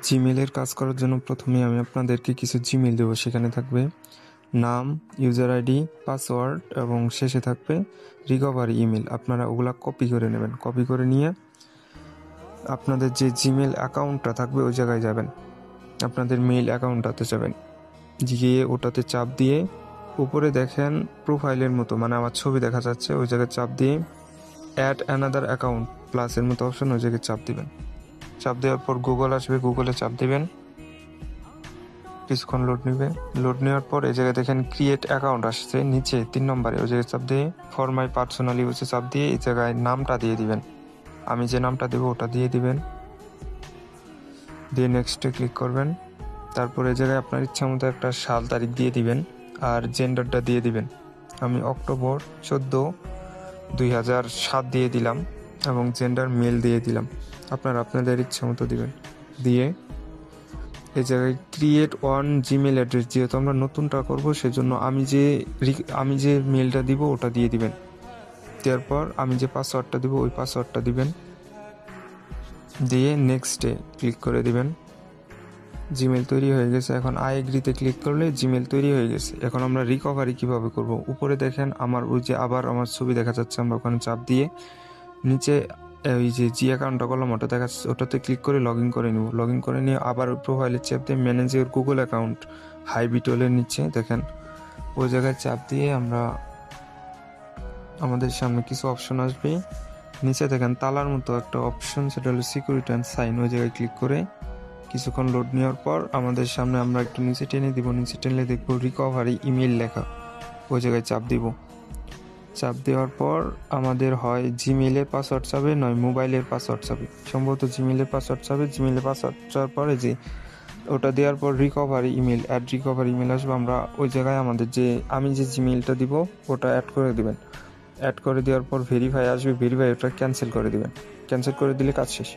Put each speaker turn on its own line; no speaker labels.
জিমেলের কাজ করার জন্য প্রথমে আমি আপনাদেরকে কিছু জিমেল দেবো। সেখানে থাকবে নাম, ইউজার আইডি, পাসওয়ার্ড এবং শেষে থাকবে রিকভারি ইমেল। আপনারা ওগুলা কপি করে নেবেন। কপি করে নিয়ে আপনাদের যে জিমেল অ্যাকাউন্টটা থাকবে ওই জায়গায় যাবেন, আপনাদের মেইল অ্যাকাউন্টটাতে যাবেন, গিয়ে ওটাতে চাপ দিয়ে উপরে দেখেন প্রোফাইলের মতো, মানে আমার ছবি দেখা যাচ্ছে, ওই জায়গায় চাপ দিয়ে অ্যাড অ্যানাদার অ্যাকাউন্ট প্লাসের মতো অপশন, ওই জায়গায় চাপ দিবেন। চাপ দেওয়ার পর গুগল আসবে, গুগলে চাপ দিবেন, কিছুক্ষণ লোড নেবে। লোড নেওয়ার পর এই জায়গায় দেখেন ক্রিয়েট অ্যাকাউন্ট আসছে নিচে 3 নম্বরে, ওই জায়গায় চাপ দিয়ে ফর মাই পার্সোনাল ইউজে চাপ দিয়ে এই জায়গায় নামটা দিয়ে দিবেন। আমি যে নামটা দেবো ওটা দিয়ে দিবেন, দিয়ে নেক্সটে ক্লিক করবেন। তারপরে এই জায়গায় আপনার ইচ্ছা মতো একটা সাল তারিখ দিয়ে দিবেন আর জেন্ডারটা দিয়ে দিবেন। আমি অক্টোবর 14, 2007 দিয়ে দিলাম এবং জেন্ডার মেল দিয়ে দিলাম। আপনারা আপনাদের ইচ্ছা মতো দিবেন। দিয়ে এই জায়গায় ক্রিয়েট ওয়ান জিমেল অ্যাড্রেস, যেহেতু আমরা নতুনটা করবো সেজন্য আমি যে মেলটা দিব ওটা দিয়ে দিবেন। দেওয়ার পর আমি যে পাসওয়ার্ডটা দিব ওই পাসওয়ার্ডটা দিবেন, দিয়ে নেক্সটে ক্লিক করে দিবেন। জিমেল তৈরি হয়ে গেছে। এখন আই এগ্রিতে ক্লিক করলে জিমেল তৈরি হয়ে গেছে। এখন আমরা রিকভারি কিভাবে করব? উপরে দেখেন আমার ওই যে আবার আমার ছবি দেখা যাচ্ছে, আমরা ওখানে চাপ দিয়ে নিচে ওই যে জি অ্যাকাউন্টটা করলাম ওটা দেখা যাচ্ছে, ওটাতে ক্লিক করে লগ ইন করে নিব। লগ ইন করে নিয়ে আবার প্রোফাইলের চাপ দিয়ে ম্যানেজ ইওর গুগল অ্যাকাউন্ট হাইবিটলের নিচে দেখেন ওই জায়গায় চাপ দিয়ে আমরা আমাদের সামনে কিছু অপশন আসবে। নিচে দেখেন তালার মতো একটা অপশন, সেটা হলো সিকিউরিটি অ্যান্ড সাইন। ওই জায়গায় ক্লিক করে কিছুক্ষণ লোড নেওয়ার পর আমাদের সামনে আমরা একটু নিচে টেনে দিব, নিচে টেনলে দেখবো রিকভারি ইমেল লেখা, ওই জায়গায় চাপ দিব। চাপ দেওয়ার পর আমাদের হয় জিমেলের পাসওয়ার্ড চাবে, নয় মোবাইলের পাসওয়ার্ড চাবে। সম্ভবত জিমেলের পাসওয়ার্ড চাবে। জিমেলের পাসওয়ার্ড চাওয়ার পরে যে ওটা দেওয়ার পর recovery email, add recovery email আসবে। আমরা ওই জায়গায় আমাদের যে আমি যে জিমেলটা দিব ওটা অ্যাড করে দিবেন। অ্যাড করে দেওয়ার পর ভেরিফাই আসবে, ভেরিফাই ওটা ক্যান্সেল করে দিবেন। ক্যান্সেল করে দিলে কাজ শেষ।